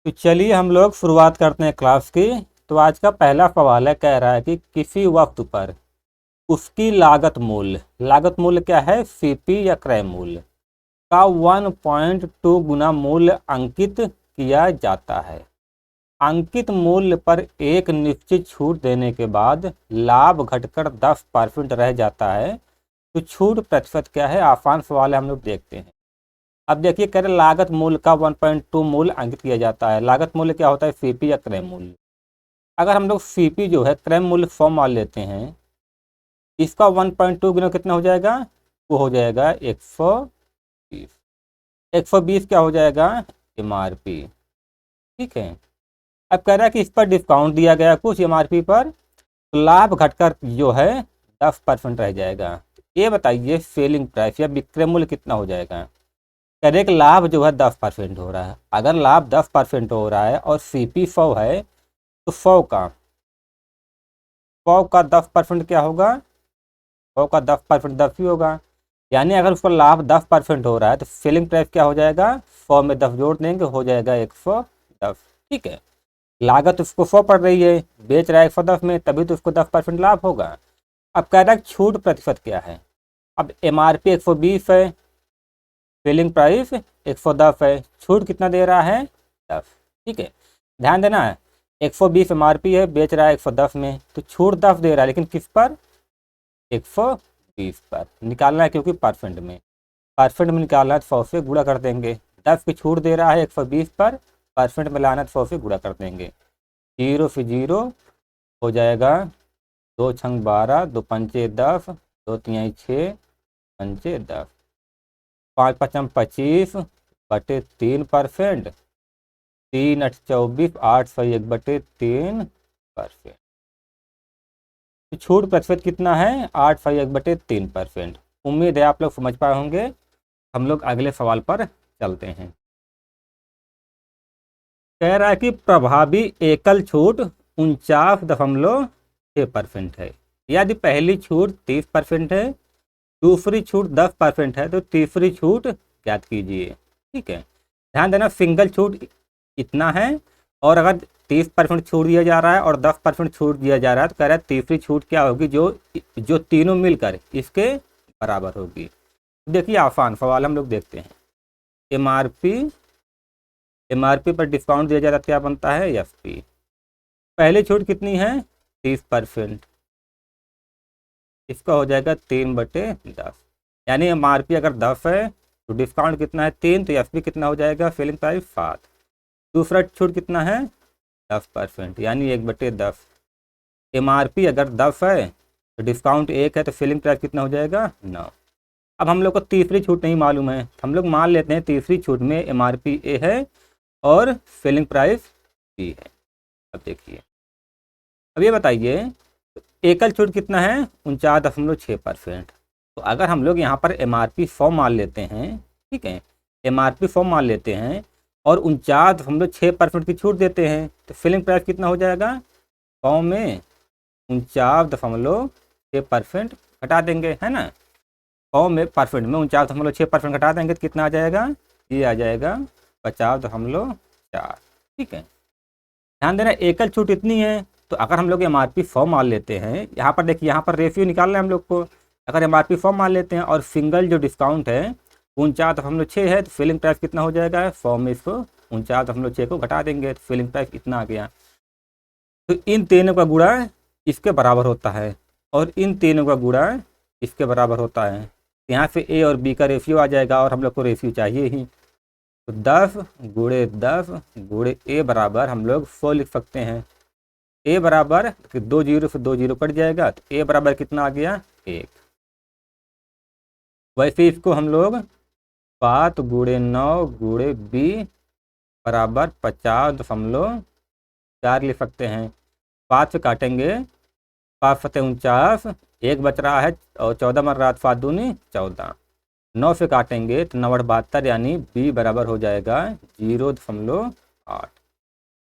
तो चलिए हम लोग शुरुआत करते हैं क्लास की। तो आज का पहला सवाल है, कह रहा है कि किसी वस्तु पर उसकी लागत मूल्य क्या है, सीपी या क्रय मूल्य का 1.2 गुना मूल्य अंकित किया जाता है। अंकित मूल्य पर एक निश्चित छूट देने के बाद लाभ घटकर 10% रह जाता है, तो छूट प्रतिशत क्या है। आसान सवाल है, हम लोग देखते हैं। अब देखिए, कह रहे लागत मूल्य का 1.2 मूल्य अंकित किया जाता है। लागत मूल्य क्या होता है, सीपी या क्रय मूल्य। अगर हम लोग सीपी जो है क्रय मूल्य 100 मान लेते हैं, इसका 1.2 गुना कितना हो जाएगा, वो हो जाएगा 120। 120 क्या हो जाएगा, एमआरपी। ठीक है। अब कह रहा है कि इस पर डिस्काउंट दिया गया कुछ एमआरपी पर, तो लाभ घटकर जो है 10% रह जाएगा। ये बताइए सेलिंग प्राइस या विक्रय मूल्य कितना हो जाएगा। कह रहे कि लाभ जो है 10% हो रहा है। अगर लाभ 10% हो रहा है और सीपी 100 है, तो 100 का 10% क्या होगा, 100 का 10% 10 ही होगा। यानी अगर उसका लाभ 10% हो रहा है, तो सेलिंग प्राइस क्या हो जाएगा, 100 में 10 जोड़ देंगे, हो जाएगा 110। ठीक है। लागत उसको 100 पड़ रही है, बेच रहा है 110 में, तभी तो उसको 10% लाभ होगा। अब कह रहा है छूट प्रतिशत क्या है। अब एमआरपी 120 है, सेलिंग प्राइस 110 है, छूट कितना दे रहा है, 10। ठीक है। ध्यान देना है, 120 एमआरपी है, बेच रहा है 110 में, तो छूट 10 दे रहा है, लेकिन किस पर, 120 पर निकालना है, क्योंकि परसेंट में निकालना है तो 100 से गुणा कर देंगे। 10 की छूट दे रहा है 120 पर, परसेंट में लाना है तो 100 से गुणा कर देंगे। 0 से 0 हो जाएगा, 2 छंग 12, 2 पंचे 10, 2 तिहाई 6, पंचे 10, 5 पचम 25 बटे 3%, 3 8 24, 8 सही 1/3%। तो छूट प्रतिशत कितना है, 8 सही 1/3%। उम्मीद है आप लोग समझ पाए होंगे। हम लोग अगले सवाल पर चलते हैं। कह रहा है कि प्रभावी एकल छूट 49.6% है। यदि पहली छूट 30% है, दूसरी छूट 10% है, तो तीसरी छूट ज्ञात कीजिए। ठीक है। ध्यान देना, सिंगल छूट इतना है, और अगर 30% छूट दिया जा रहा है और 10% छूट दिया जा रहा है, तो कह रहा है तीसरी छूट क्या होगी, जो जो तीनों मिलकर इसके बराबर होगी। देखिए आसान सवाल हम लोग देखते हैं। एमआरपी एमआरपी पर डिस्काउंट दिया जा रहा है, क्या बनता है, एफपी। पहली छूट कितनी है, 30%, इसका हो जाएगा 3/10। यानी एमआरपी अगर 10 है, तो डिस्काउंट कितना है, 3, तो एफपी कितना हो जाएगा, सेलिंग प्राइस 7। दूसरा छूट कितना है, 10%, यानी 1/10। एमआरपी अगर 10 है, तो डिस्काउंट 1 है, तो सेलिंग प्राइस कितना हो जाएगा, 9। अब हम लोग को तीसरी छूट नहीं मालूम है, हम लोग मान लेते हैं तीसरी छूट में एमआरपी ए है और सेलिंग प्राइस बी है। अब देखिए, अब ये बताइए, एकल छूट कितना है, 49.6%। तो अगर हम लोग यहाँ पर एमआरपी 100 मान लेते हैं, ठीक है, एमआरपी 100 मान लेते हैं और 49.6% की छूट देते हैं, तो सेलिंग प्राइस कितना हो जाएगा, 100 में 49.6% घटा देंगे, है ना। 100 में परसेंट में 49.6% घटा देंगे, तो कितना आ जाएगा, ये आ जाएगा 50.4। ठीक है। ध्यान देना, एकल छूट इतनी है, तो अगर हम लोग एमआरपी 100 मान लेते हैं, यहाँ पर देखिए, यहाँ पर रेशियो निकालना है हम लोग को। अगर एमआरपी 100 मान लेते हैं और सिंगल जो डिस्काउंट है 49.6 है, तो सेलिंग प्राइस कितना हो जाएगा, 100 में इसको 49.6 को घटा देंगे, तो सेलिंग प्राइस इतना आ गया। तो इन तीनों का गुणा इसके बराबर होता है, और इन तीनों का गुणा इसके बराबर होता है। यहाँ से ए और बी का रेशियो आ जाएगा, और हम लोग को रेशियो चाहिए ही। तो 10 × 10 × ए बराबर हम लोग 100 लिख सकते हैं। ए बराबर, 2 जीरो से 2 जीरो कट जाएगा, तो ए बराबर कितना आ गया, 1। वैसे इसको हम लोग 7 × 9 × बी बराबर 50.4 लिख सकते हैं। 5 से काटेंगे, 5 सत्ते 49, 1 बच रहा है, और 14 मर रहा, 7 दूनी 14। 9 से काटेंगे तो 9 72, यानी बी बराबर हो जाएगा 0.8।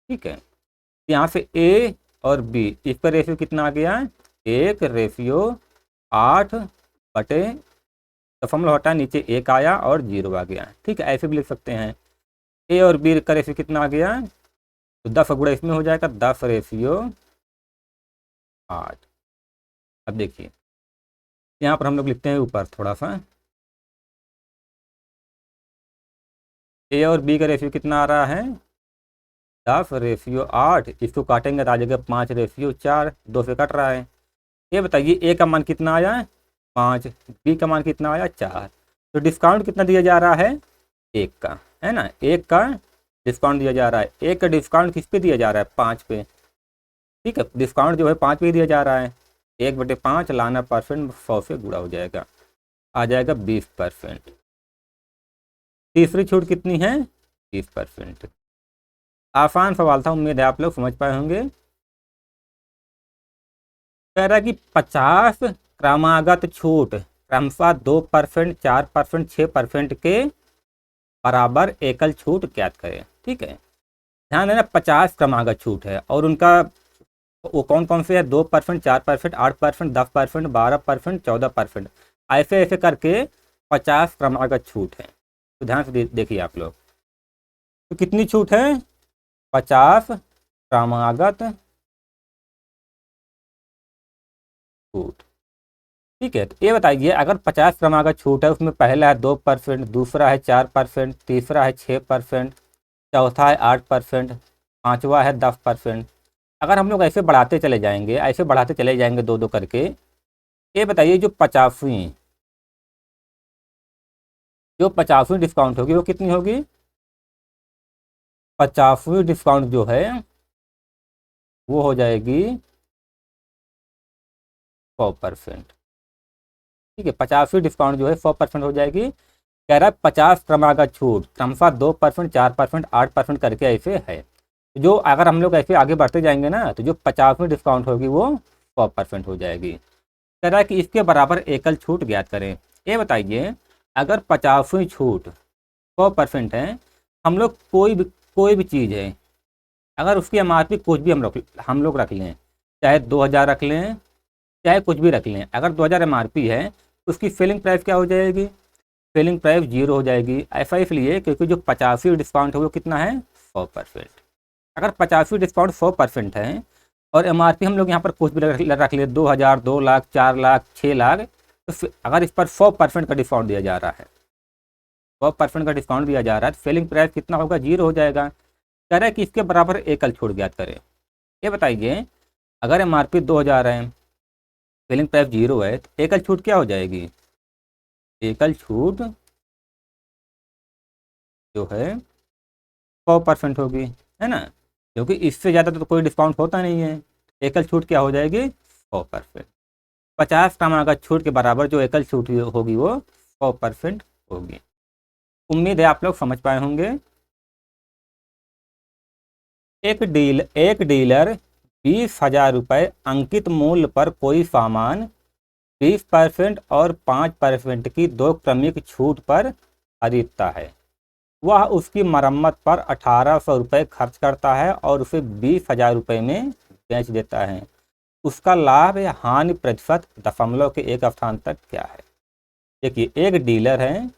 ठीक है। यहाँ से ए और बी, इसका रेशियो कितना आ गया, 1:8 बटे, दशमलव हटा, नीचे 1 आया और 0 आ गया। ठीक है, ऐसे भी लिख सकते हैं। ए और बी का रेशियो कितना आ गया, तो 10 का गुणा इसमें हो जाएगा 10/8। अब देखिए यहाँ पर हम लोग लिखते हैं ऊपर थोड़ा सा, ए और बी का रेशियो कितना आ रहा है 10/8। इसको काटेंगे तो आ जाएगा 5/4, 2 से कट रहा है। ये बताइए ए का मान कितना आया 5, बी का मान कितना आया 4। तो डिस्काउंट कितना दिया जा रहा है 1 का, है ना, 1 का डिस्काउंट दिया जा रहा है। 1 का डिस्काउंट किस पे दिया जा रहा है 5 पे, ठीक है, डिस्काउंट जो है 5 पे ही दिया जा रहा है। 1/5 लाना परसेंट 100 से गुणा हो जाएगा, आ जाएगा 20%। तीसरी छूट कितनी है 20%। आसान सवाल था, उम्मीद है आप लोग समझ पाए होंगे। कह रहा है कि 50 क्रमागत छूट क्रमशः 2%, 4%, 6% के बराबर एकल छूट ज्ञात करें। ठीक है, ध्यान देना 50 क्रमागत छूट है और उनका वो कौन कौन से है 2%, 4%, 8%, 10%, 12%, 14%, ऐसे ऐसे करके 50 क्रमागत छूट है। तो ध्यान से देखिए आप लोग, तो कितनी छूट है 50 क्रमागत छूट। ठीक है, तो ये बताइए अगर 50 क्रमागत छूट है उसमें पहला है 2%, दूसरा है 4%, तीसरा है 6%, चौथा है 8%, पांचवा है 10%। अगर हम लोग ऐसे बढ़ाते चले जाएंगे, ऐसे बढ़ाते चले जाएंगे दो दो करके, ये बताइए जो 50वीं डिस्काउंट होगी वो कितनी होगी 50वीं डिस्काउंट जो है वो हो जाएगी 100%। ठीक है, 50वीं डिस्काउंट जो है 100% हो जाएगी। कह रहा है 50 क्रमागत छूट क्रमशः 2%, 4%, 8% करके ऐसे है। तो जो अगर हम लोग ऐसे आगे बढ़ते जाएंगे ना तो जो 50वीं डिस्काउंट होगी वो 100% हो जाएगी। कह रहा है कि इसके बराबर एकल छूट ज्ञात करें। ये बताइए अगर 50वीं छूट 100% है, हम लोग कोई भी चीज़ है अगर उसकी एमआरपी कुछ भी हम लोग रख लें, चाहे 2000 रख लें, चाहे कुछ भी रख लें, अगर 2000 एमआरपी है तो उसकी सेलिंग प्राइस क्या हो जाएगी, सेलिंग प्राइस 0 हो जाएगी। ऐसा इसलिए क्योंकि जो 50वीं डिस्काउंट है वो कितना है 100%। अगर 50वीं डिस्काउंट 100% है और एमआरपी हम लोग यहाँ पर कुछ भी रख ले 2000, 2 लाख, 4 लाख, 6 लाख, तो अगर इस पर 100% का डिस्काउंट दिया जा रहा है, 100% का डिस्काउंट दिया जा रहा है, तो सेलिंग प्राइस कितना होगा 0 हो जाएगा। कह रहा है कि इसके बराबर एकल छूट ज्ञात करें। ये बताइए अगर एमआरपी 2000 है, सेलिंग प्राइस 0 है, तो एकल छूट क्या हो जाएगी, एकल छूट जो है 100% होगी, है ना, क्योंकि इससे ज़्यादा तो कोई डिस्काउंट होता नहीं है। एकल छूट क्या हो जाएगी 100%। 50 क्रमागत छूट के बराबर जो एकल छूट होगी वो 100% होगी। उम्मीद है आप लोग समझ पाए होंगे। एक डीलर 20,000 रुपये अंकित मूल्य पर कोई सामान 20% और 5% की दो क्रमिक छूट पर खरीदता है। वह उसकी मरम्मत पर 1800 रुपये खर्च करता है और उसे 20,000 रुपये में बेच देता है। उसका लाभ या हानि प्रतिशत दशमलव के एक स्थान तक क्या है। देखिए एक डीलर है,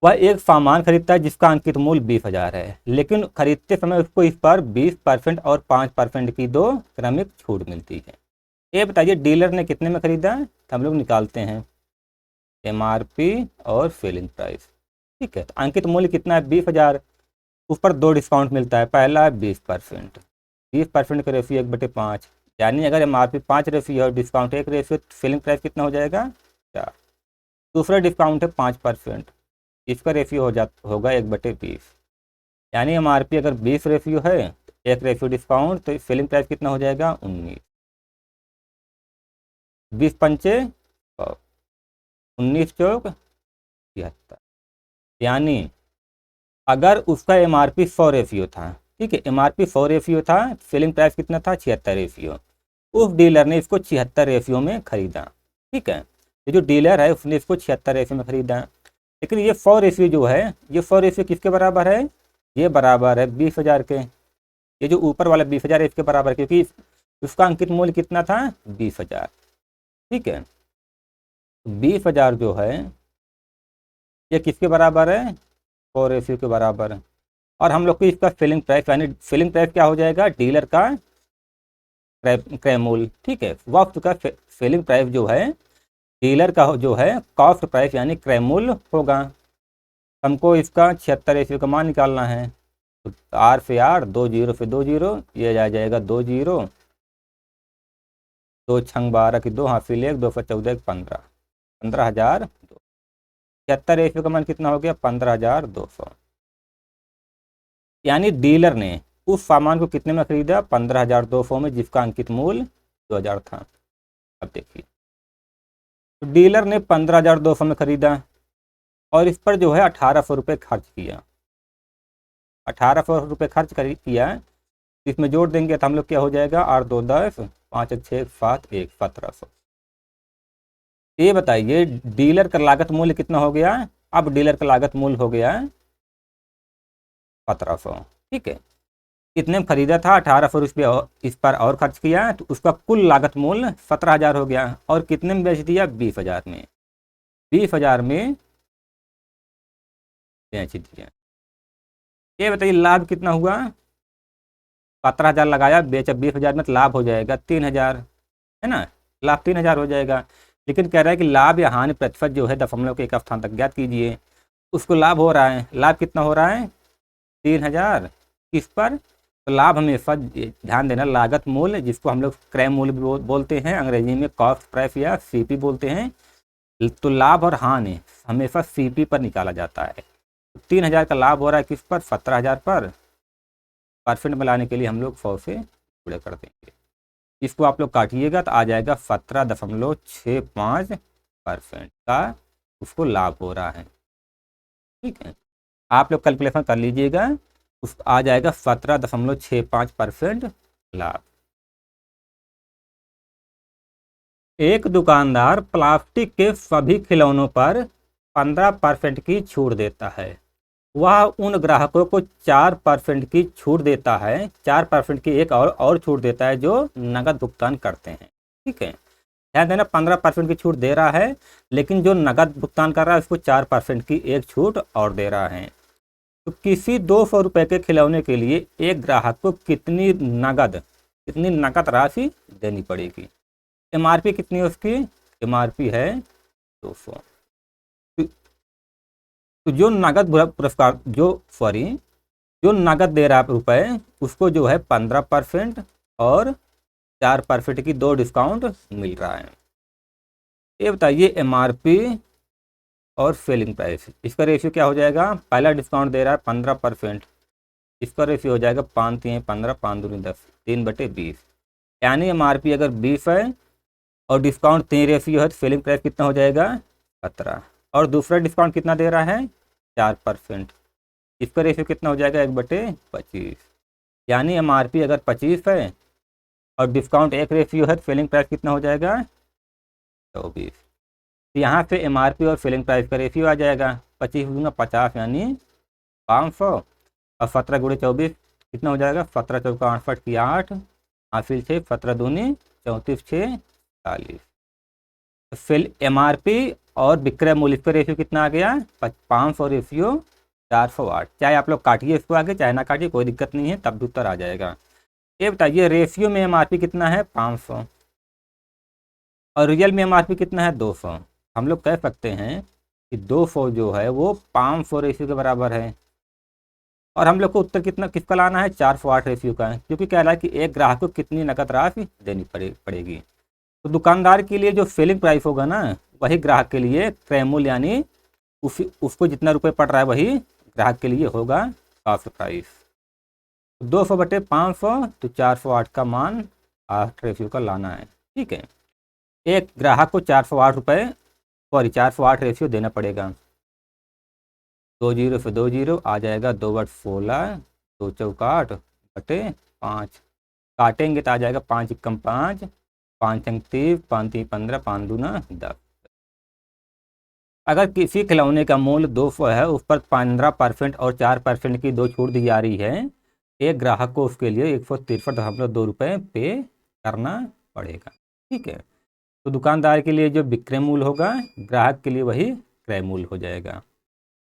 वह एक सामान खरीदता है जिसका अंकित मूल्य 20,000 है, लेकिन खरीदते समय उसको इस पर 20% और 5% की दो क्रमिक छूट मिलती है। ये बताइए डीलर ने कितने में खरीदा है, तो हम लोग निकालते हैं एमआरपी और सेलिंग प्राइस। ठीक है, तो अंकित मूल्य कितना है 20,000, उस पर दो डिस्काउंट मिलता है, पहला है 20%, 20% का रेशियो 1/5, यानी अगर एमआरपी 5 रेशियो और डिस्काउंट 1 रेशियो, तो सेलिंग प्राइस कितना हो जाएगा 4। दूसरा डिस्काउंट है 5%, इसका रेशियो होगा 1/20, यानी एमआरपी अगर 20 रेशियो है तो 1 रेशियो डिस्काउंट, तो सेलिंग प्राइस कितना हो जाएगा 19। 20 पंचे 100, 19 चौक 76, यानी अगर उसका एमआरपी 100 रेशियो था, ठीक है, एमआरपी 100 रेशियो था, सेलिंग प्राइस कितना था 76 रेशियो, उस डीलर ने इसको 76 रेशियो में खरीदा। ठीक है, ये जो डीलर है उसने इसको 76 रेशियो में खरीदा, लेकिन ये 100 रेशियो जो है, ये 100 रेशियो किसके बराबर है, ये बराबर है 20,000 के। ये जो ऊपर वाला 20,000 है इसके बराबर है, क्योंकि उसका अंकित मूल्य कितना था 20,000। ठीक है, 20,000 जो है ये किसके बराबर है 100 रेशियो के बराबर है। और हम लोग को इसका सेलिंग प्राइस, यानी सेलिंग प्राइस क्या हो जाएगा, डीलर का क्रय मूल्य। ठीक है, वक्त का सेलिंग प्राइस जो है डीलर का जो है कॉस्ट प्राइस यानी क्रय मूल्य होगा। हमको इसका 76 रेशियो का मान निकालना है। तो आर से आर, 2 जीरो से 2 जीरो, ये आ जाएगा 2 जीरो, 2 छंग 12 की 2 हासिल 1, 2 14 15, 15,200। 76 रेशियो का मान कितना हो गया, 15,200। यानी डीलर ने उस सामान को कितने में खरीदा, 15,200 में, जिसका अंकित मूल्य 2,000 था। अब देखिए, तो डीलर ने 15,200 में खरीदा और इस पर जो है 1,800 रुपये खर्च किया। 1,800 रुपये खर्च किया, इसमें जोड़ देंगे तो हम लोग क्या हो जाएगा, 8 2 10, 5 1 6 7 1, 1700। ये बताइए डीलर का लागत मूल्य कितना हो गया। अब डीलर का लागत मूल्य हो गया 1700। ठीक है, कितने में खरीदा था, 1,800 रुपये इस पर और खर्च किया, तो उसका कुल लागत मूल्य 17,000 हो गया। और कितने में बेच दिया, 20,000 में। 20,000 में बेच दिया। ये बताइए लाभ कितना हुआ, 17,000 लगाया, बेचा 20,000 में, तो लाभ हो जाएगा 3,000, है ना, लाभ 3,000 हो जाएगा। लेकिन कह रहा है कि लाभ या हानि प्रतिशत जो है दशमलव के एक स्थान तक ज्ञात कीजिए। उसको लाभ हो रहा है, लाभ कितना हो रहा है, 3,000। किस पर, तो लाभ हमेशा ध्यान देना, लागत मूल्य जिसको हम लोग क्रय मूल्य भी बोलते हैं, अंग्रेजी में कॉस्ट प्राइस या सीपी बोलते हैं। तो लाभ और हानि हमेशा सीपी पर निकाला जाता है। 3,000 का लाभ हो रहा है किस पर, 17,000 पर। परसेंट में लाने के लिए हम लोग 100 से गुणा कर देंगे। इसको आप लोग काटिएगा तो आ जाएगा 17.65% का उसको लाभ हो रहा है। ठीक है, आप लोग कैलकुलेशन कर लीजिएगा, उस आ जाएगा 17.65% लाभ। एक दुकानदार प्लास्टिक के सभी खिलौनों पर 15% की छूट देता है। वह उन ग्राहकों को 4% की छूट देता है, 4% की एक और छूट देता है जो नगद भुगतान करते हैं। ठीक है, ध्यान देना, 15% की छूट दे रहा है, लेकिन जो नगद भुगतान कर रहा है उसको 4% की एक छूट और दे रहा है। तो किसी 200 रुपये के खिलौने के लिए एक ग्राहक को कितनी नगद राशि देनी पड़ेगी। एमआरपी कितनी है उसकी, एमआरपी है 200। तो जो नगद पुरस्कार जो नगद दे रहा है रुपए, उसको जो है 15% और 4% की 2 डिस्काउंट मिल रहा है। ये बताइए एमआरपी और सेलिंग प्राइस, इसका रेशियो क्या हो जाएगा। पहला डिस्काउंट दे रहा है 15%, इसका रेशियो हो जाएगा 5 3 15, 5 दूनी 10, 3/20। यानी एमआरपी अगर 20 है और डिस्काउंट 3 रेशियो है तो सेलिंग प्राइस कितना हो जाएगा, 17। और दूसरा डिस्काउंट कितना दे रहा है, 4%, इसका रेशियो कितना हो जाएगा, 1/25। यानी एमआरपी अगर 25 है और डिस्काउंट 1 रेशियो है तो सेलिंग प्राइस कितना हो जाएगा, 24। यहाँ पे एमआरपी और सेलिंग प्राइस का रेशियो आ जाएगा 25 दूना 50 यानी 500, और 17 गुणे 24 कितना हो जाएगा, 17 चौका 68 की 8, हासिल 6, 17 दूनी 34 6 40। फिर एमआरपी और विक्रय मूल्य का रेशियो कितना आ गया, 500 रेशियो 408। चाहे आप लोग काटिए इसको आगे, चाहे ना काटिए, कोई दिक्कत नहीं है, तब भी उत्तर आ जाएगा। ये बताइए रेशियो में एमआरपी कितना है, 500, और रियल में एमआरपी कितना है, 200। हम लोग कह सकते हैं कि 200 जो है वो 500 रेशियो के बराबर है। और हम लोग को उत्तर किसका लाना है, 408 रेशियो का, क्योंकि कह रहा है कि एक ग्राहक को कितनी नकद राशि देनी पड़ेगी। तो दुकानदार के लिए जो सेलिंग प्राइस होगा ना, वही ग्राहक के लिए क्रय मूल्य, यानी उसको जितना रुपए पड़ रहा है वही ग्राहक के लिए होगा कॉस्ट प्राइस। 200/500, तो 408 का मान 8 रेशियो का लाना है। ठीक है, एक ग्राहक को 408 रुपये, सॉरी 408 रेशियो देना पड़ेगा। 2 जीरो से 2 जीरो आ जाएगा 2/16, 2 चौका 8/5, काटेंगे तो आ जाएगा 5 एकम 5, 5 अंक 30, 5 3 15, 5 दूना 10। अगर किसी खिलौने का मूल्य 200 है, उस पर 15% और 4% की 2 छूट दी जा रही है, एक ग्राहक को उसके लिए 163.2 रुपये पे करना पड़ेगा। ठीक है, तो दुकानदार के लिए जो विक्रय मूल्य होगा, ग्राहक के लिए वही क्रय मूल्य हो जाएगा।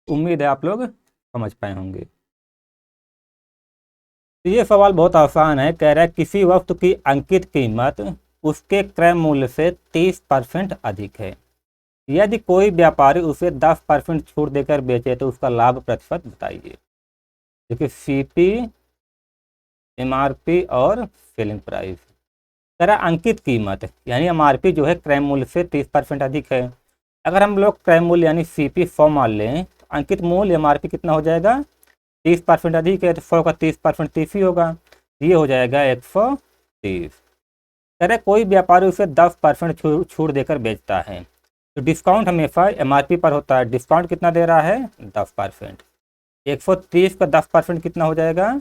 उम्मीद है आप लोग समझ पाए होंगे। तो ये सवाल बहुत आसान है। कह रहा है किसी वस्तु की अंकित कीमत उसके क्रय मूल्य से 30% अधिक है। यदि कोई व्यापारी उसे 10% छूट देकर बेचे तो उसका लाभ प्रतिशत बताइए। देखिए सीपी, एमआरपी और सेलिंग प्राइस। कह रहा अंकित कीमत यानी एमआरपी जो है क्रय मूल्य से 30% अधिक है। अगर हम लोग क्रय मूल्य यानी सीपी 100 मान लें तो अंकित मूल्य एमआरपी कितना हो जाएगा, 30% अधिक है तो 100 का 30% 30 ही होगा, ये हो जाएगा 130। कह रहे कोई व्यापारी उसे 10% छूट देकर बेचता है तो डिस्काउंट हमेशा एमआरपी पर होता है। डिस्काउंट कितना दे रहा है, 10%। 130 का 10% कितना हो जाएगा,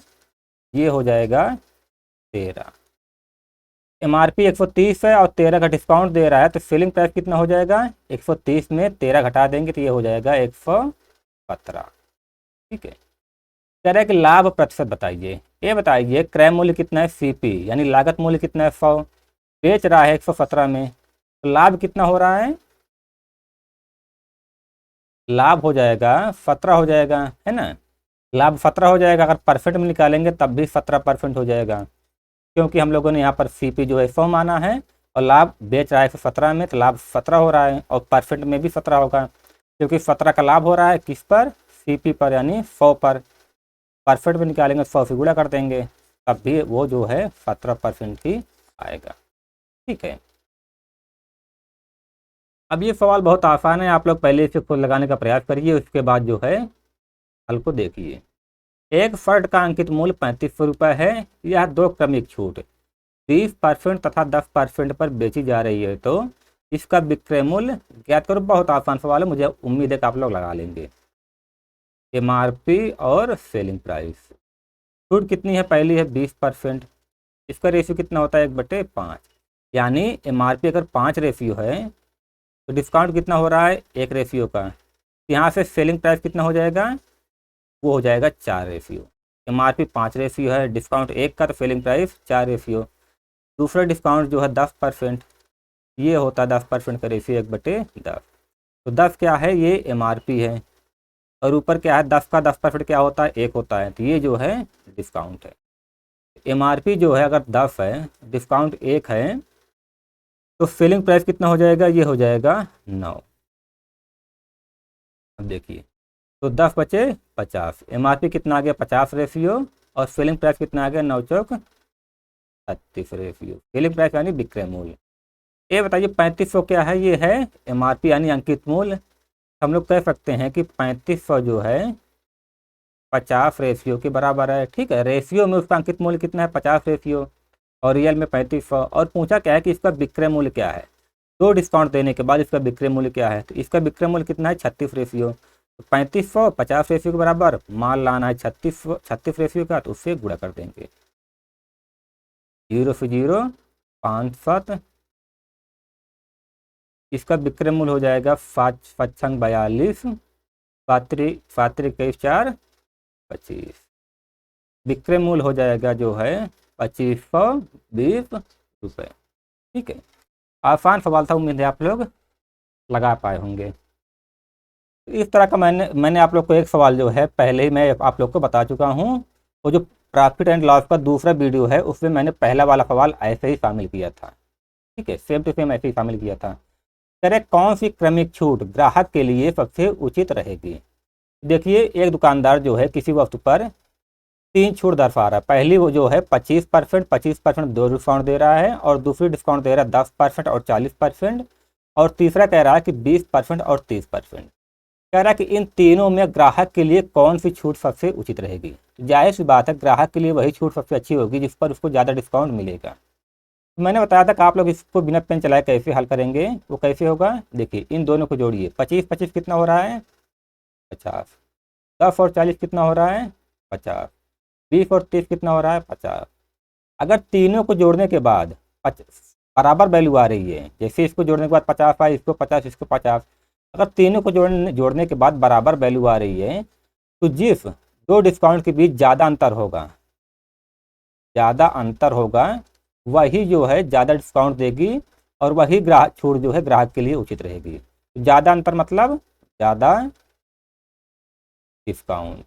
ये हो जाएगा 13। एमआरपी 130 है और 13 का डिस्काउंट दे रहा है तो सेलिंग प्राइस कितना हो जाएगा, 130 में 13 घटा देंगे तो ये हो जाएगा 117। ठीक है। कह रहा है कि लाभ प्रतिशत बताइए। ये बताइए क्रय मूल्य कितना है सीपी यानी लागत मूल्य कितना है 100, बेच रहा है 117 में, तो लाभ कितना हो रहा है, लाभ हो जाएगा 17 हो जाएगा, है ना। लाभ 17 हो जाएगा। अगर परसेंट में निकालेंगे तब भी 17% हो जाएगा, क्योंकि हम लोगों ने यहाँ पर सीपी जो है 100 माना है और लाभ बेच रहा है 117 में तो लाभ 17 हो रहा है और परसेंट में भी 17 होगा, क्योंकि 17 का लाभ हो रहा है किस पर, सीपी पर यानी 100 पर। परसेंट में निकालेंगे 100 से गुणा कर देंगे तब भी वो जो है 17% ही आएगा। ठीक है। अब ये सवाल बहुत आसान है, आप लोग पहले इसे खुद लगाने का प्रयास करिए, उसके बाद जो है हल को देखिए। एक शर्ट का अंकित मूल्य 3500 रुपये है। यह दो क्रमिक छूट 20% तथा 10% पर बेची जा रही है, तो इसका विक्रय मूल्य ज्ञात करो। बहुत आसान सवाल है, मुझे उम्मीद है कि आप लोग लगा लेंगे। एमआरपी और सेलिंग प्राइस। छूट कितनी है, पहली है 20%, इसका रेशियो कितना होता है 1/5, यानी एमआरपी अगर 5 रेशियो है तो डिस्काउंट कितना हो रहा है 1 रेशियो का। यहाँ से सेलिंग प्राइस कितना हो जाएगा, वो हो जाएगा 4 रेशियो। एमआरपी 5 रेशियो है, डिस्काउंट 1 का, तो सेलिंग प्राइस 4 रेशियो। दूसरा डिस्काउंट जो है 10%, ये होता है 10% का रेशियो 1/10। तो 10 क्या है, ये एमआरपी है, और ऊपर क्या है 10 का 10% क्या होता है 1 होता है, तो ये जो है डिस्काउंट है। एमआरपी जो है अगर 10 है, डिस्काउंट 1 है, तो सेलिंग प्राइस कितना हो जाएगा, ये हो जाएगा 9। अब देखिए तो 10 बचे 50, एमआरपी कितना आ गया 50 रेशियो और सेलिंग प्राइस कितना आ गया 9 चौक 36 रेशियो। सेलिंग प्राइस यानी विक्रय मूल्य। ये बताइए 3500 क्या है, ये है एमआरपी यानी अंकित मूल्य। हम लोग कह सकते हैं कि 3500 जो है 50 रेशियो के बराबर है। ठीक है, रेशियो में उसका अंकित मूल्य कितना है 50 रेशियो और रियल में 3500। और पूछा क्या है कि इसका विक्रय मूल्य क्या है, दो डिस्काउंट देने के बाद इसका विक्रय मूल्य क्या है, तो इसका विक्रय मूल्य कितना है 36 रेशियो। तो 3500 50 रेशियो के बराबर, माल लाना है 36 रेशियो का, तो उससे गुणा कर देंगे। 0 से 0 5 इसका विक्रय मूल्य हो जाएगा 5×5 = 42, 7×4 25। विक्रय मूल्य हो जाएगा जो है 2520 रुपये। ठीक है, आसान सवाल था, उम्मीद है आप लोग लगा पाए होंगे। इस तरह का मैंने आप लोग को एक सवाल जो है पहले ही मैं आप लोग को बता चुका हूँ। वो जो प्रॉफिट एंड लॉस का दूसरा वीडियो है उसमें मैंने पहला वाला सवाल ऐसे ही शामिल किया था। ठीक है, सेम टू सेम ऐसे ही शामिल किया था। कह कौन सी क्रमिक छूट ग्राहक के लिए सबसे उचित रहेगी। देखिए एक दुकानदार जो है किसी वस्तु पर 3 छूट दर्शा रहा है। पहली वो जो है 25% दो डिस्काउंट दे रहा है, और दूसरी डिस्काउंट दे रहा है 10% और 40%, और तीसरा कह रहा है कि 20% और 30%। कह रहा है कि इन तीनों में ग्राहक के लिए कौन सी छूट सबसे उचित रहेगी। जाहिर सी बात है ग्राहक के लिए वही छूट सबसे अच्छी होगी जिस पर उसको ज़्यादा डिस्काउंट मिलेगा। तो मैंने बताया था कि आप लोग इसको बिना पेन चलाए कैसे हल करेंगे। वो कैसे होगा, देखिए इन दोनों को जोड़िए। 25 कितना हो रहा है 50, 10 और 40 कितना हो रहा है 50, 20 और 30 कितना हो रहा है 50। अगर तीनों को जोड़ने के बाद बराबर वैल्यू आ रही है, जैसे इसको जोड़ने के बाद 50 आए, इसको 50 इसको 50, अगर तीनों को जोड़ने के बाद बराबर वैल्यू आ रही है तो जिस दो डिस्काउंट के बीच ज़्यादा अंतर होगा वही जो है ज़्यादा डिस्काउंट देगी, और वही ग्राहक छूट जो है ग्राहक के लिए उचित रहेगी। ज़्यादा अंतर मतलब ज़्यादा डिस्काउंट।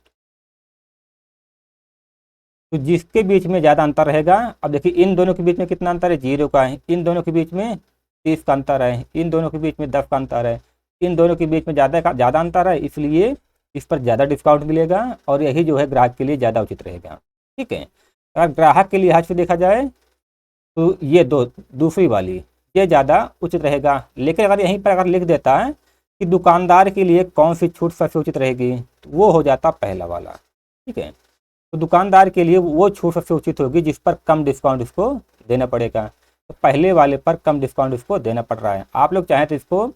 तो जिसके बीच में ज़्यादा अंतर रहेगा, अब देखिए इन दोनों के बीच में कितना अंतर है, 0 का है। इन दोनों के बीच में 30 का अंतर है। इन दोनों के बीच में 10 का अंतर है। इन दोनों के बीच में ज़्यादा अंतर है, इसलिए इस पर ज़्यादा डिस्काउंट मिलेगा और यही जो है ग्राहक के लिए ज़्यादा उचित रहेगा। ठीक है, अगर ग्राहक के लिहाज से देखा जाए तो ये दूसरी वाली ये ज़्यादा उचित रहेगा। लेकिन अगर यहीं पर अगर लिख देता है कि दुकानदार के लिए कौन सी छूट सबसे उचित रहेगी, तो वो हो जाता पहला वाला। ठीक है, तो दुकानदार के लिए वो छूट सबसे उचित होगी जिस पर कम डिस्काउंट उसको देना पड़ेगा। तो पहले वाले पर कम डिस्काउंट उसको देना पड़ रहा है। आप लोग चाहें तो इसको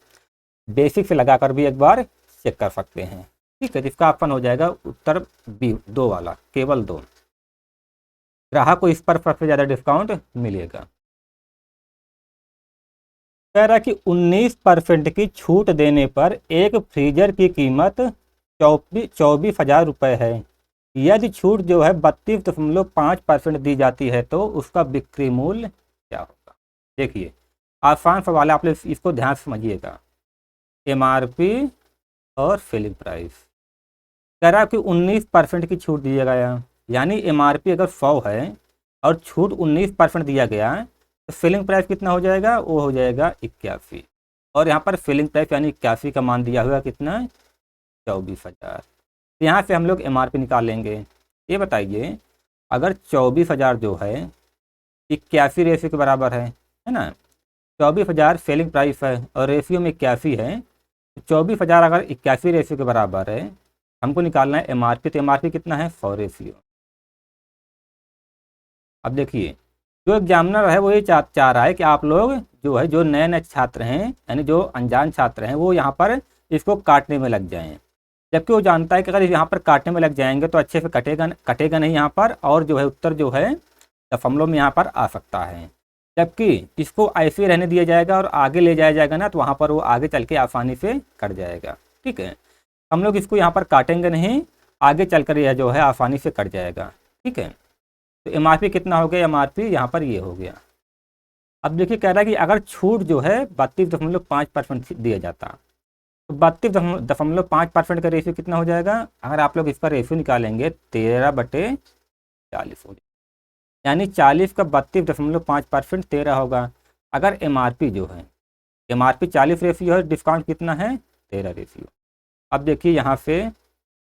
बेसिक से लगाकर भी एक बार चेक कर सकते हैं। ठीक है, जिसका ऑप्शन हो जाएगा उत्तर बी, 2 वाला, केवल 2। ग्राहक को इस पर सबसे ज़्यादा डिस्काउंट मिलेगा। कह रहा है कि 19% की छूट देने पर एक फ्रीजर की कीमत 24,000 रुपये है। यदि छूट जो है 32.5% दी जाती है तो उसका बिक्री मूल्य क्या होगा। देखिए आसान सवाल है, आप लोग इसको ध्यान से समझिएगा। MRP और सेलिंग प्राइस कह रहा है कि 19% की छूट दिया गया, यानी MRP अगर 100 है और छूट 19% दिया गया तो सेलिंग प्राइस कितना हो जाएगा, वो हो जाएगा 81। और यहाँ पर सेलिंग प्राइस यानी 81 का मान दिया हुआ कितना, 24,000। तो यहाँ से हम लोग MRP निकाल लेंगे। ये बताइए अगर 24,000 जो है 81 रेशियो के बराबर है ना, 24,000 सेलिंग प्राइस है और रेशियो में 81 है, तो 24,000 अगर 81 रेशियो के बराबर है, हमको निकालना है MRP। तो MRP कितना है, 100 रेशियो। अब देखिए जो एग्जामिनर है वो ये चाह रहा है कि आप लोग जो है, जो नए नए छात्र हैं यानी जो अनजान छात्र हैं, वो यहाँ पर इसको काटने में लग जाएं। जबकि वो जानता है कि अगर यहाँ पर काटने में लग जाएंगे तो अच्छे से कटेगा नहीं यहाँ पर, और जो है उत्तर जो है दशमलव में यहाँ पर आ सकता है। जबकि इसको ऐसे ही रहने दिया जाएगा और आगे ले जाया जाएगा ना, तो वहाँ पर वो आगे चल के आसानी से कट जाएगा। ठीक है, हम लोग इसको यहाँ पर काटेंगे नहीं, आगे चल कर यह जो है आसानी से कट जाएगा। ठीक है, तो MRP कितना हो गया, MRP यहाँ पर ये हो गया। अब देखिए कह रहा है कि अगर छूट जो है 32.5% दिया जाता, तो 32.5% का रेशियो कितना हो जाएगा। अगर आप लोग इसका रेशियो निकालेंगे 13/40 हो जाएगा, यानी 40 का 32.5% 13 होगा। अगर MRP जो है, MRP 40 रेशियो है, डिस्काउंट कितना है, 13 रेशियो। अब देखिए यहाँ से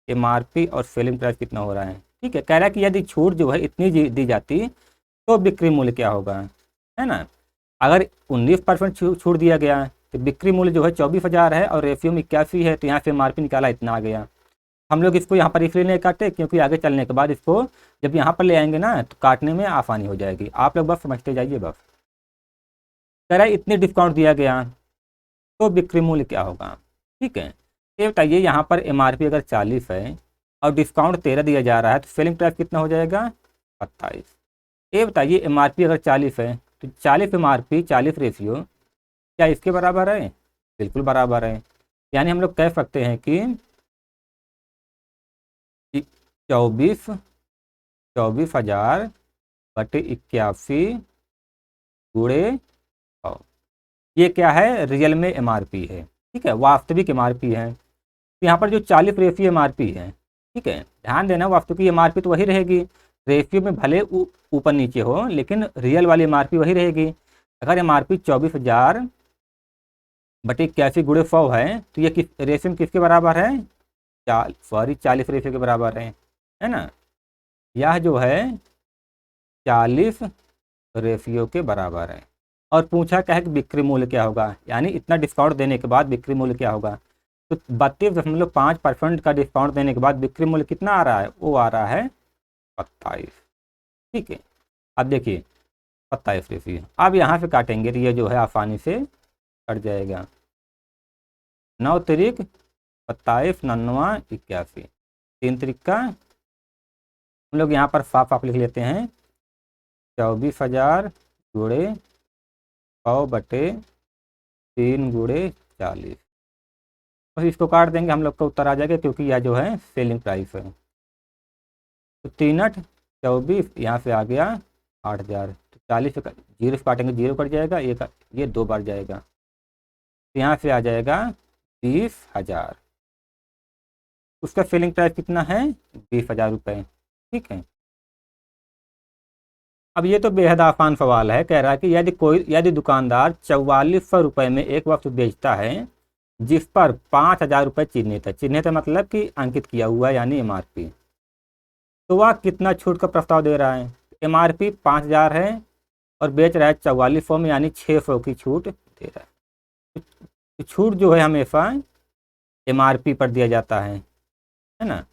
MRP और सेलिंग प्राइस कितना हो रहा है। ठीक है, कह रहा है कि यदि छूट जो है इतनी दी जाती तो बिक्री मूल्य क्या होगा, है ना। अगर 19% छूट दिया गया तो बिक्री मूल्य जो है 24,000 है और रेशियो में 81 है, तो यहाँ से MRP निकाला इतना आ गया। हम लोग इसको यहाँ पर इसलिए नहीं काटे क्योंकि आगे चलने के बाद इसको जब यहाँ पर ले आएंगे ना तो काटने में आसानी हो जाएगी। आप लोग बस समझते जाइए बस। कह रहा है इतनी डिस्काउंट दिया गया तो बिक्री मूल्य क्या होगा। ठीक है, ये बताइए यहाँ पर MRP अगर 40 है और डिस्काउंट 13 दिया जा रहा है तो सेलिंग प्राइस कितना हो जाएगा, 27। ये बताइए MRP अगर 40 है तो 40 MRP 40 रेशियो क्या इसके बराबर है, बिल्कुल बराबर है। यानी हम लोग कह सकते हैं कि 24,000 बटे 81 गुणे 100, ये क्या है, रियल में MRP है। ठीक है, वास्तविक MRP है। तो यहाँ पर जो 40 रेशियो MRP है, ठीक है, ध्यान देना वास्तविक MRP तो वही रहेगी, रेशियो में भले ऊपर नीचे हो लेकिन रियल वाली MRP वही रहेगी। अगर MRP 24,000 बटे 81 गुणे 100 है तो ये किस रेशियो में किसके बराबर है, 40 रेशियो के बराबर है ना। यह जो है 40 रेशियो के बराबर है। और पूछा क्या है कि बिक्री मूल्य क्या होगा, यानी इतना डिस्काउंट देने के बाद बिक्री मूल्य क्या होगा। तो 32.5% का डिस्काउंट देने के बाद बिक्री मूल्य कितना आ रहा है, वो आ रहा है 27। ठीक है, अब देखिए 27 रेशियो, अब यहाँ से काटेंगे तो ये जो है आसानी से कट जाएगा। 9 तिरिक 27, 99, 81, 3 तिरिका हम लोग यहाँ पर साफ साफ लिख लेते हैं, 24,000 गुणे 100 बटे 3 गुणे 40। बस इसको काट देंगे, हम लोग का उत्तर आ जाएगा क्योंकि यह जो है सेलिंग प्राइस है। तो 3×8 = 24, यहाँ से आ गया 8,000। तो 40 से जीरो से काटेंगे, जीरो कट जाएगा, ये 2 बार जाएगा, तो यहाँ से आ जाएगा 20,000। उसका सेलिंग प्राइस कितना है, 20,000 रुपये। ठीक है, अब ये तो बेहद आसान सवाल है। कह रहा है कि यदि दुकानदार 4400 रुपये में एक वस्तु बेचता है जिस पर 5000 रुपये चिन्हित है, चिन्हित है मतलब कि अंकित किया हुआ है यानी MRP, तो वह कितना छूट का प्रस्ताव दे रहा है? MRP 5000 है और बेच रहा है 4400 में यानी 600 की छूट दे रहा है। तो छूट जो है हमेशा MRP पर दिया जाता है ना। कह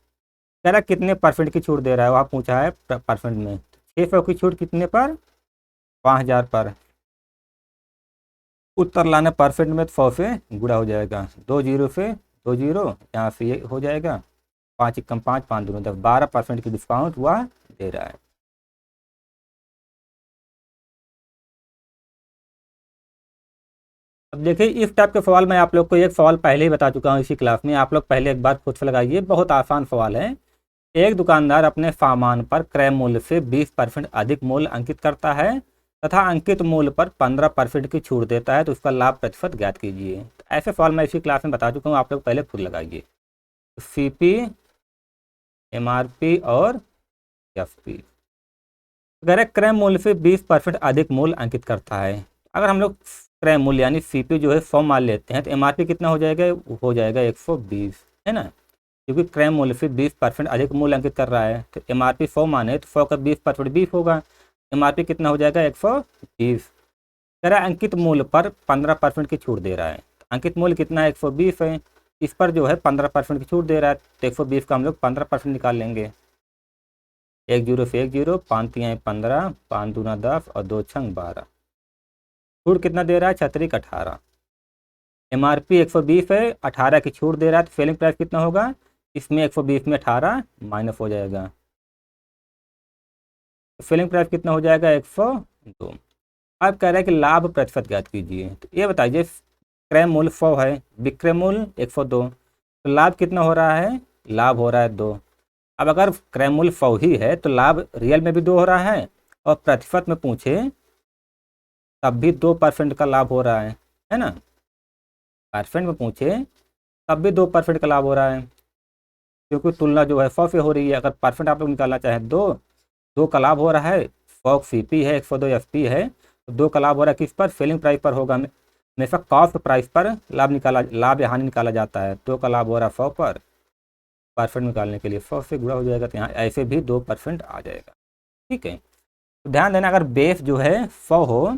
रहा है कितने परसेंट की छूट दे रहा है, वहाँ पूछा है परसेंट में। 600 की छूट कितने पर? 5000 पर। उत्तर लाना परसेंट में तो 100 से गुणा हो जाएगा, 2 जीरो से 2 जीरो, यहाँ से ये हो जाएगा 5 एकम 5, 5 दूनी 10, 12% की डिस्काउंट वह दे रहा है। अब देखिए इस टाइप के सवाल मैं आप लोग को एक सवाल पहले ही बता चुका हूँ इसी क्लास में, आप लोग पहले एक बार खुद से लगाइए, बहुत आसान सवाल है। एक दुकानदार अपने सामान पर क्रय मूल्य से 20% अधिक मूल्य अंकित करता है तथा अंकित मूल्य पर 15% की छूट देता है, तो उसका लाभ प्रतिशत ज्ञात कीजिए। तो ऐसे सवाल मैं इसी क्लास में बता चुका हूँ, आप लोग पहले खुद लगाइए। CP, MRP और FP। अगर क्रय मूल्य से 20% अधिक मूल्य अंकित करता है, अगर हम लोग क्रय मूल्य यानी CP जो है 100 मान लेते हैं, तो MRP कितना हो जाएगा? हो जाएगा 120, है ना, क्योंकि क्रय मूल्य से 20% अधिक मूल्य अंकित कर रहा है। तो MRP 100 माने तो 100 का 20% 20 होगा, MRP कितना हो जाएगा? 120। कह रहा है अंकित मूल्य पर 15% की छूट दे रहा है, तो अंकित मूल्य कितना है? 120 है, इस पर जो है 15% की छूट दे रहा है, तो 120 का हम लोग 15% निकाल लेंगे। 1 जीरो से 1 जीरो, 5 तियाँ 15, 5 दूना 10 और 2 छंग 12। छूट कितना दे रहा है? 36 18। MRP 120 है, 18 की छूट दे रहा है, तो सेलिंग प्राइस कितना होगा? इसमें 120 में 18 माइनस हो जाएगा, तो सेलिंग प्राइस कितना हो जाएगा? 102। अब कह रहा है कि लाभ प्रतिशत ज्ञात कीजिए, तो ये बताइए क्रय मूल्य 100 है, विक्रय मूल्य 102, तो लाभ कितना हो रहा है? लाभ हो रहा है 2। अब अगर क्रय मूल्य 100 ही है तो लाभ रियल में भी 2 हो रहा है, और प्रतिशत में पूछे तब भी 2% का लाभ हो रहा है ना। परसेंट में पूछे तब भी 2% का लाभ हो रहा है, क्योंकि तुलना जो है 100 से हो रही है। अगर परसेंट आप लोग निकालना चाहें, 2 का लाभ हो रहा है, 100 CP है, 102 FP है, तो 2 का लाभ हो रहा है किस पर? सेलिंग प्राइस पर होगा। हमेशा कॉस्ट प्राइस पर लाभ या हानि निकाला जाता है। 2 का लाभ हो रहा है 100 पर, परसेंट निकालने के लिए 100 से गुणा हो जाएगा, तो यहाँ ऐसे भी 2% आ जाएगा। ठीक है, तो ध्यान देना अगर बेस जो है 100 हो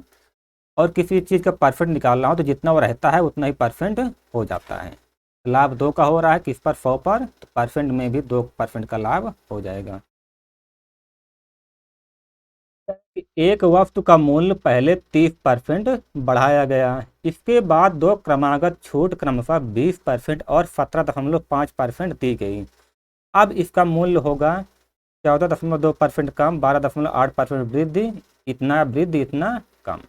और किसी चीज़ का परसेंट निकालना हो तो जितना वो रहता है उतना ही परसेंट हो जाता है। लाभ 2 का हो रहा है किस पर? 100 पर, तो परसेंट में भी 2% का लाभ हो जाएगा। एक वस्तु का मूल्य पहले 30% बढ़ाया गया, इसके बाद 2 क्रमागत छूट क्रमशः 20% और 17.5% दी गई। अब इसका मूल्य होगा 14.2% कम, 12.8% वृद्धि, इतना वृद्धि इतना कम।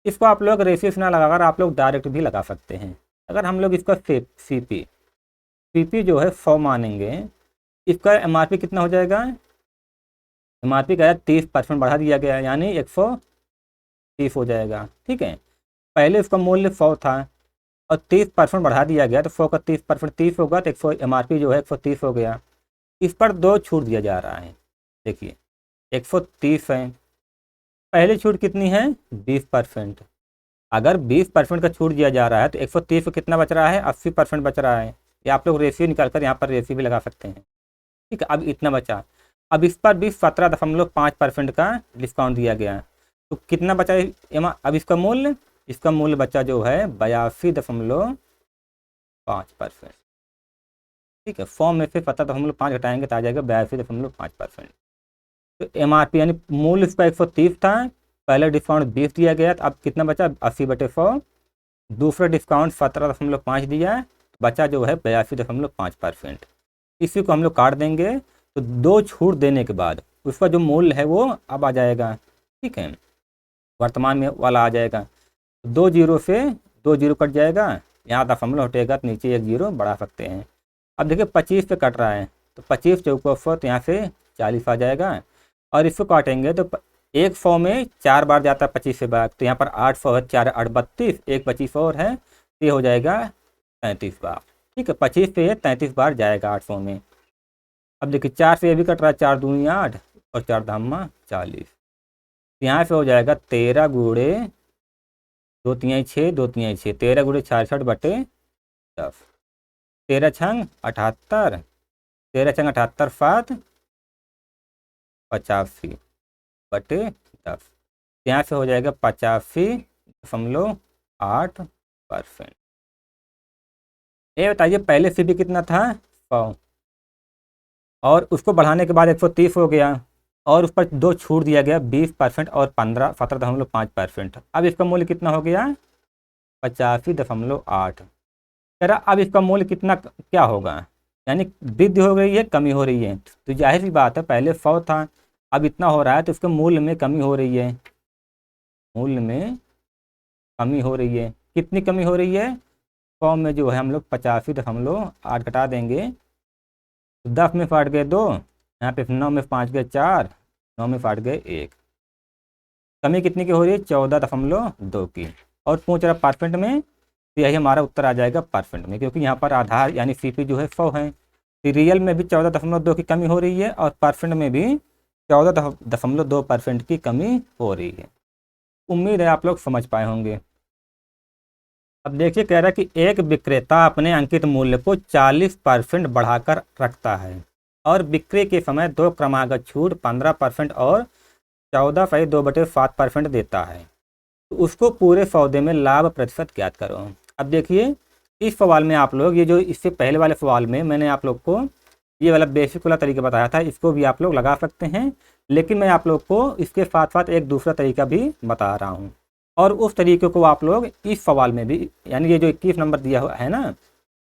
इसको आप लोग रेशियो से ना लगाकर आप लोग डायरेक्ट भी लगा सकते हैं। अगर हम लोग इसका CP जो है 100 मानेंगे, इसका MRP कितना हो जाएगा? MRP का 30% बढ़ा दिया गया है यानी 130 हो जाएगा। ठीक है, पहले उसका मूल्य 100 था और 30% बढ़ा दिया गया, तो 100 का 30% 30 होगा, तो 100 MRP जो है 130 हो गया। इस पर 2 छूट दिया जा रहा है, देखिए 130 है, पहली छूट कितनी है? 20%। अगर 20% का छूट दिया जा रहा है तो 130 को कितना बच रहा है? 80% बच रहा है। या आप लोग रेशियो निकाल कर यहाँ पर रेशियो भी लगा सकते हैं। ठीक है, अब इतना बचा, अब इस पर भी 17.5% का डिस्काउंट दिया गया है, तो कितना बचा अब इसका मूल्य बचा जो है 82.5%। ठीक है, फॉर्म में से 17.5 घटाएंगे तो आ जाएगा 82.5%। तो MRP यानी मूल्य इसका 130 था, पहले डिस्काउंट 20 दिया गया, तो अब कितना बचा? 80/100। दूसरा डिस्काउंट 17.5 दिया, बचा जो है 82.5%। इसी को हम लोग काट देंगे, तो 2 छूट देने के बाद उसका जो मूल्य है वो अब आ जाएगा। ठीक है, वर्तमान में वाला आ जाएगा, 2 जीरो से 2 जीरो कट जाएगा, यहाँ दशमलव हटेगा तो नीचे 1 जीरो बढ़ा सकते हैं। अब देखिए 25 पे कट रहा है, तो 25 चौको 100, तो यहाँ से 40 आ जाएगा, और इसको काटेंगे तो एक 100 में 4 बार जाता है 25 से बार, तो यहाँ पर 800 है, 4 8 32, एक 25 और है, तो ये हो जाएगा 33 बार। ठीक है, 25 से 33 बार जाएगा 800 में। अब देखिए 4 से ये भी कट रहा है, 4 दूनी 8 और 4 धामा 40। यहाँ पे हो जाएगा 13 गुणे 2 6, 2 6, 13 गुणे 66 बटे 10, 13 छंग 78, 13 छंग 78 7 85 बटे 10। यहाँ से हो जाएगा 85.8%। ये बताइए पहले सी कितना था 100, और उसको बढ़ाने के बाद 130 हो गया, और उस पर दो छूट दिया गया 20% और 17.5%। अब इसका मूल्य कितना हो गया 85.8। कह रहा अब इसका मूल्य कितना क्या होगा, यानी वृद्धि हो गई है कमी हो रही है। तो जाहिर सी बात है पहले 100 था, अब इतना हो रहा है तो उसके मूल्य में कमी हो रही है, मूल्य में कमी हो रही है। कितनी कमी हो रही है, 100 में जो है हम लोग 85.8 घटा देंगे तो 10 में फाट गए 2, यहाँ पे 9 में 5 गए 4, 9 में फाट गए 1। कमी कितनी की हो रही है 14.2 की। और पूछ रहा परसेंट में, तो यही हमारा उत्तर आ जाएगा परसेंट में, क्योंकि यहाँ पर आधार यानी सीपी जो है 100 है। तो रियल में भी 14.2 की कमी हो रही है और परसेंट में भी 14.2% की कमी हो रही है। उम्मीद है आप लोग समझ पाए होंगे। अब देखिए कह रहा है कि एक विक्रेता अपने अंकित मूल्य को 40% बढ़ाकर रखता है और बिक्री के समय दो क्रमागत छूट 15% और 14.2/7% देता है, तो उसको पूरे सौदे में लाभ प्रतिशत ज्ञात करो। अब देखिए इस सवाल में आप लोग ये जो इससे पहले वाले सवाल में मैंने आप लोग को ये वाला बेसिक वाला तरीका बताया था, इसको भी आप लोग लगा सकते हैं, लेकिन मैं आप लोग को इसके साथ साथ एक दूसरा तरीका भी बता रहा हूँ, और उस तरीके को आप लोग इस सवाल में भी, यानी ये जो 21 नंबर दिया हुआ है ना,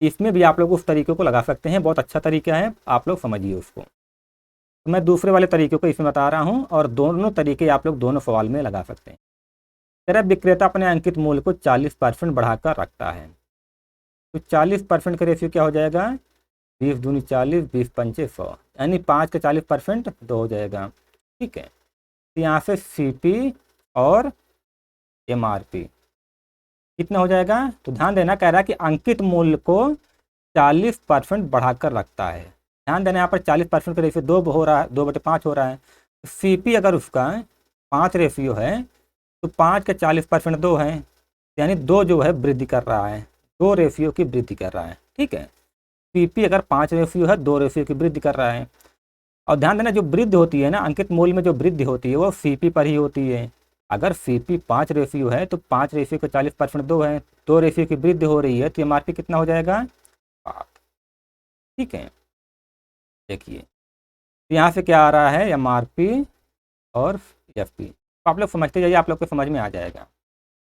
इसमें भी आप लोग उस तरीके को लगा सकते हैं। बहुत अच्छा तरीका है, आप लोग समझिए उसको। तो मैं दूसरे वाले तरीके को इसमें बता रहा हूँ और दोनों तरीके आप लोग दोनों सवाल में लगा सकते हैं। तेरा विक्रेता अपने अंकित मूल्य को 40% बढ़ाकर रखता है, तो 40% का रेशियो क्या हो जाएगा 20 दूनी 40, 20 पंचे 100, यानी 5 का 40% 2 हो जाएगा। ठीक है, तो यहाँ से सीपी और एमआरपी कितना हो जाएगा, तो ध्यान देना कह रहा है कि अंकित मूल्य को 40% बढ़ाकर रखता है। ध्यान देना यहाँ पर 40% का रेशियो 2 हो रहा है, 2/5 हो रहा है। सीपी अगर उसका 5 रेशियो है तो 5 का 40% 2 है, यानी 2 जो है वृद्धि कर रहा है, 2 रेशियो की वृद्धि कर रहा है। ठीक है, सीपी अगर 5 रेशियो है 2 रेशियो की वृद्धि कर रहा है। और ध्यान देना जो वृद्धि होती है ना अंकित मूल्य में, जो वृद्धि होती है वो सीपी पर ही होती है। अगर सीपी 5 रेशियो है तो 5 रेशियो का 40% 2 है, 2 रेशियो की वृद्धि हो रही है, तो एमआरपी कितना हो जाएगा 7। ठीक है, देखिए यहाँ से क्या आ रहा है एमआरपी और एफपी, तो आप लोग समझते जाइए, आप लोग को समझ में आ जाएगा।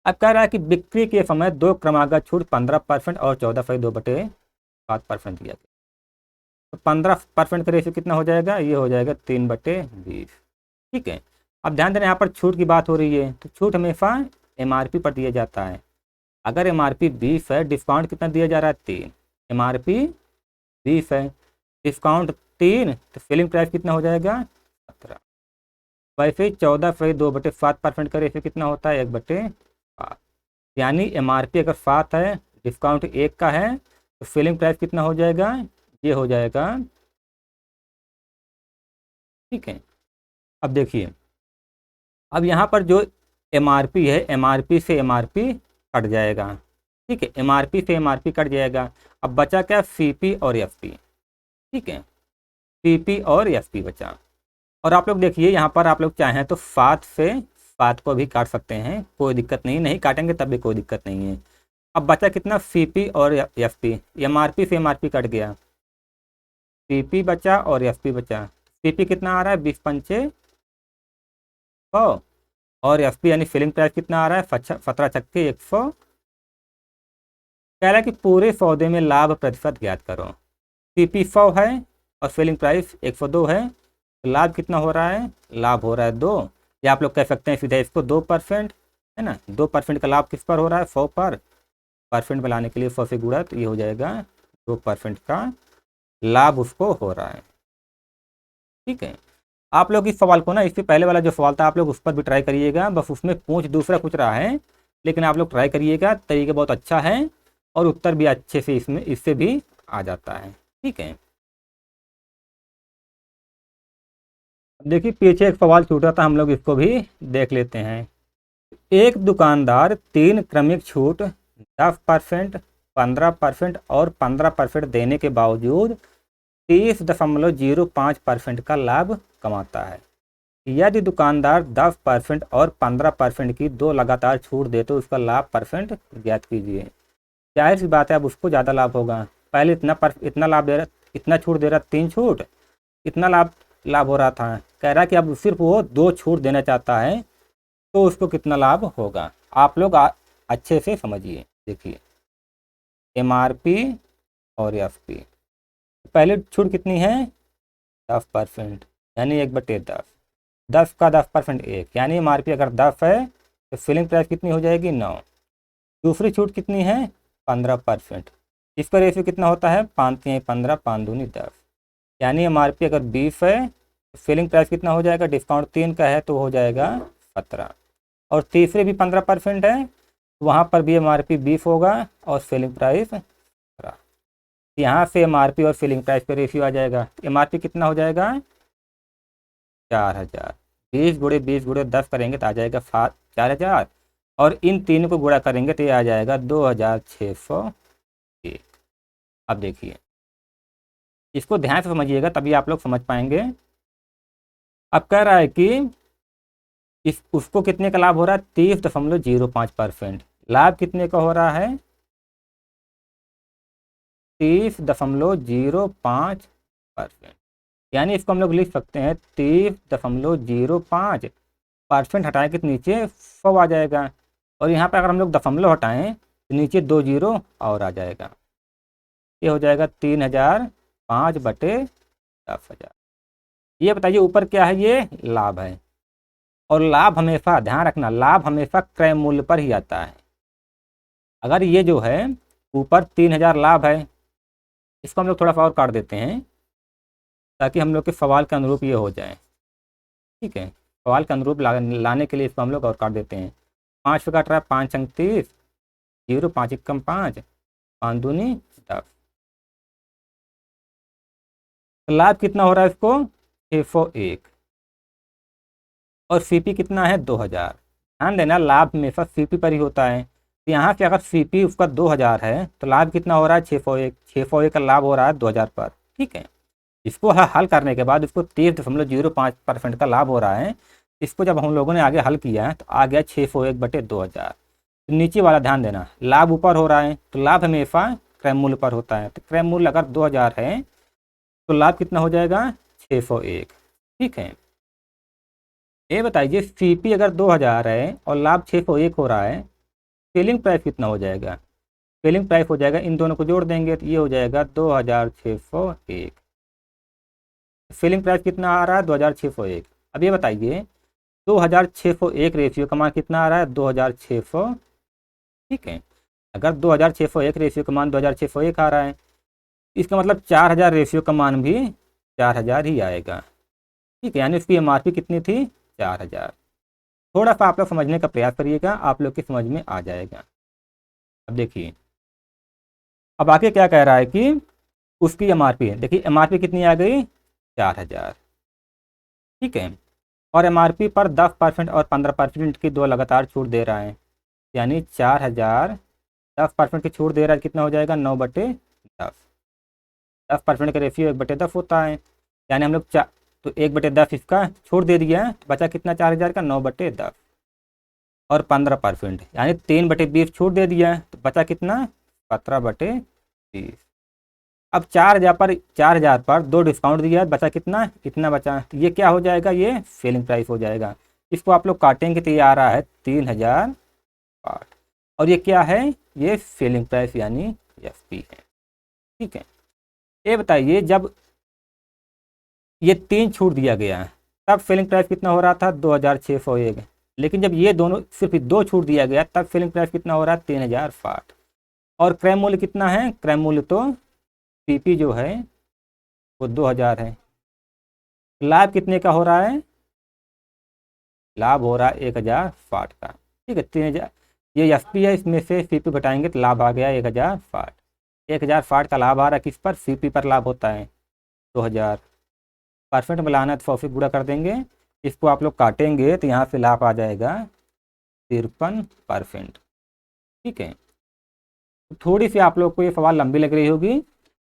अब कह रहा है कि बिक्री के समय दो क्रमागत छूट 15% और 14.2/7% दिया गया, तो 15% का रेशियो कितना हो जाएगा, ये हो जाएगा 3/20। ठीक है, अब ध्यान देना यहाँ पर छूट की बात हो रही है, तो छूट हमेशा एमआरपी पर दिया जाता है। अगर एमआरपी 20 है, डिस्काउंट कितना दिया जा रहा है 3, एमआरपी 20 है, डिस्काउंट 3, तो सेलिंग प्राइस कितना हो जाएगा 17। वैसे ही 14.2/7% का रेशियो कितना होता है 1/7, यानी एमआरपी अगर 7 है, डिस्काउंट 1 का है, तो सेलिंग प्राइस कितना हो जाएगा, ये हो जाएगा। ठीक है, अब देखिए अब यहाँ पर जो एमआरपी है, एमआरपी से एमआरपी कट जाएगा। ठीक है, एमआरपी से एमआरपी कट जाएगा। अब बचा क्या सीपी और एफपी। ठीक है, सीपी और एफपी बचा। और आप लोग देखिए यहाँ पर आप लोग चाहें तो 7 से 7 को भी काट सकते हैं, कोई दिक्कत नहीं, नहीं काटेंगे तब भी कोई दिक्कत नहीं है। अब बचा कितना सीपी और एफपी, एमआरपी से एमआरपी कट गया, सीपी बचा और एफपी बचा। सीपी कितना आ रहा है 20 पंचे 100, और एफपी यानी सेलिंग प्राइस कितना आ रहा है 17 छक्के 100। कह रहा है कि पूरे सौदे में लाभ प्रतिशत ज्ञात करो। सीपी 100 है और सेलिंग प्राइस 102 है, तो लाभ कितना हो रहा है, लाभ हो रहा है 2, या आप लोग कह सकते हैं सीधा इसको 2% है ना। 2% का लाभ किस पर हो रहा है 100 पर, परसेंट में लाने के लिए 100 से गुणा, तो ये हो जाएगा 2% का लाभ उसको हो रहा है। ठीक है, आप लोग इस सवाल को ना, इससे पहले वाला जो सवाल था आप लोग उस पर भी ट्राई करिएगा, बस उसमें पूछ दूसरा कुछ रहा है, लेकिन आप लोग ट्राई करिएगा, तरीका बहुत अच्छा है और उत्तर भी अच्छे से इसमें इससे भी आ जाता है। ठीक है। देखिए पीछे एक सवाल छूटा था, हम लोग इसको भी देख लेते हैं। एक दुकानदार 3 क्रमिक छूट 10%, 15% और 15% देने के बावजूद 30.05% का लाभ कमाता है। यदि दुकानदार 10% और 15% की दो लगातार छूट दे तो उसका लाभ परसेंट ज्ञात कीजिए। जाहिर सी बात है, अब उसको ज़्यादा लाभ होगा। पहले इतना लाभ दे रहा, इतना छूट दे रहा, 3 छूट, इतना लाभ लाभ हो रहा था। कह रहा है कि अब सिर्फ वो 2 छूट देना चाहता है, तो उसको कितना लाभ होगा। आप लोग अच्छे से समझिए। देखिए MRP और FP। पहले छूट कितनी है? 10%, यानी 1/10। 10 का 10% 1, यानी MRP अगर 10 है तो सेलिंग प्राइस कितनी हो जाएगी? 9। दूसरी छूट कितनी है? 15%। इसका रेशियो कितना होता है? 5 3 15, 5 दूनी 10, यानी MRP अगर 20 है तो सेलिंग प्राइस कितना हो जाएगा? डिस्काउंट 3 का है तो हो जाएगा 17। और तीसरे भी 15% है, वहाँ पर भी MRP 20 होगा और सेलिंग प्राइस 17। यहाँ से MRP और सेलिंग प्राइस का रेशियो आ जाएगा। MRP कितना हो जाएगा? 4000। 20 × 10 करेंगे तो आ जाएगा 4000, और इन तीनों को गुणा करेंगे तो ये आ जाएगा 2601। अब देखिए, इसको ध्यान से समझिएगा तभी आप लोग समझ पाएंगे। अब कह रहा है कि उसको कितने का लाभ हो रहा है? 30.05%। लाभ कितने का हो रहा है? 30.05%। यानी इसको हम लोग लिख सकते हैं 30.05%। हटाएं कि नीचे 100 आ जाएगा, और यहाँ पर अगर हम लोग दशमलव हटाएं तो नीचे 2 जीरो और आ जाएगा। ये हो जाएगा 3005/10,000। ये बताइए ऊपर क्या है? ये लाभ है। और लाभ हमेशा ध्यान रखना, लाभ हमेशा क्रय मूल्य पर ही आता है। अगर ये जो है ऊपर 3000 लाभ है, इसको हम लोग थोड़ा सा और काट देते हैं ताकि हम लोग के सवाल के अनुरूप ये हो जाए। ठीक है, सवाल के अनुरूप लाने के लिए इसको हम लोग और काट देते हैं। 5 पे काट रहा है, 5 अंक 30, 0 5 एकम 5, 5 दूनी 10। तो लाभ कितना हो रहा है इसको? 601। और CP कितना है? 2000। ध्यान देना, लाभ हमेशा CP पर ही होता है। तो यहाँ से अगर CP उसका 2000 है तो लाभ कितना हो रहा है? 601। 601 का लाभ हो रहा है 2000 पर। ठीक है, इसको हल करने के बाद इसको 30.05% का लाभ हो रहा है। इसको जब हम लोगों ने आगे हल किया तो आ गया 601/2000। तो नीचे वाला ध्यान देना, लाभ ऊपर हो रहा है तो लाभ हमेशा क्रय मूल्य पर होता है। तो क्रय मूल्य अगर 2000 है तो लाभ कितना हो जाएगा? 601। ठीक है, ये बताइए CP अगर 2000 है और लाभ 601 हो रहा है, सेलिंग प्राइस कितना हो जाएगा? सेलिंग प्राइस हो जाएगा, इन दोनों को जोड़ देंगे तो ये हो जाएगा 2601। सेलिंग प्राइस कितना आ रहा है? 2601। अब ये बताइए 2601 रेशियो का मान कितना आ रहा है? 2600। ठीक है, अगर 2601 रेशियो का मान 2601 आ रहा है, इसका मतलब 4000 रेशियो का मान भी 4000 ही आएगा। ठीक है, यानी उसकी MRP कितनी थी? 4000। थोड़ा सा आप लोग समझने का प्रयास करिएगा, आप लोग की समझ में आ जाएगा। अब देखिए, अब आगे क्या कह रहा है कि उसकी MRP, देखिए MRP कितनी आ गई? 4000। ठीक है, और MRP पर 10% और 15% की दो लगातार छूट दे रहा है, यानी 4000 10% की छूट दे रहा है, कितना हो जाएगा? 9/10। 10% का रेशियो 1/10 होता है, यानी हम लोग तो 1/10 इसका छूट दे दिया है, बचा कितना? 4000 का 9/10। और 15% यानी 3/20 छूट दे दिया है, तो बचा कितना? 17/30। अब 4000 पर 2 डिस्काउंट दिया है, बचा कितना? इतना बचा। तो ये क्या हो जाएगा? ये सेलिंग प्राइस हो जाएगा। इसको आप लोग काटेंगे तो ये आ रहा है 3008। और ये क्या है? ये सेलिंग प्राइस यानी FP है। ठीक है, ये बताइए जब ये 3 छूट दिया गया है तब सेलिंग प्राइस कितना हो रहा था? 2601। लेकिन जब ये दोनों सिर्फ 2 छूट दिया गया तब सेलिंग प्राइस कितना हो रहा है? 3060। और क्रय मूल्य कितना है? क्रय मूल्य तो CP जो है वो 2000 है। लाभ कितने का हो रहा है? लाभ हो रहा है 1060 का। ठीक है, 3000 ये FP है, इसमें से CP घटाएंगे तो लाभ आ गया 1060। 1060 का लाभ आ रहा है किस पर? CP पर लाभ होता है 2000। परसेंट में लाना है तो 100 से गुणा कर देंगे। इसको आप लोग काटेंगे तो यहाँ से लाभ आ जाएगा 53%। ठीक है, तो थोड़ी सी आप लोग को ये सवाल लंबी लग रही होगी,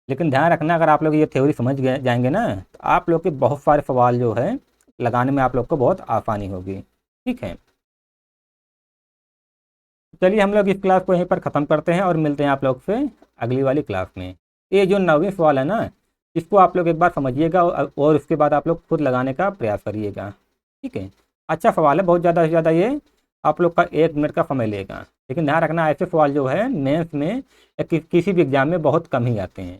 लेकिन ध्यान रखना अगर आप लोग ये थ्योरी समझ गए जाएंगे ना तो आप लोग के बहुत सारे सवाल जो है लगाने में आप लोग को बहुत आसानी होगी। ठीक है, चलिए हम लोग इस क्लास को यहीं पर ख़त्म करते हैं और मिलते हैं आप लोग से अगली वाली क्लास में। ये जो 9वीं सवाल है ना, इसको आप लोग एक बार समझिएगा और उसके बाद आप लोग खुद लगाने का प्रयास करिएगा। ठीक है, अच्छा सवाल है, बहुत ज़्यादा से ज़्यादा ये आप लोग का 1 मिनट का समय लेगा, लेकिन ध्यान रखना ऐसे सवाल जो है मेंस में या किसी भी एग्जाम में बहुत कम ही आते हैं।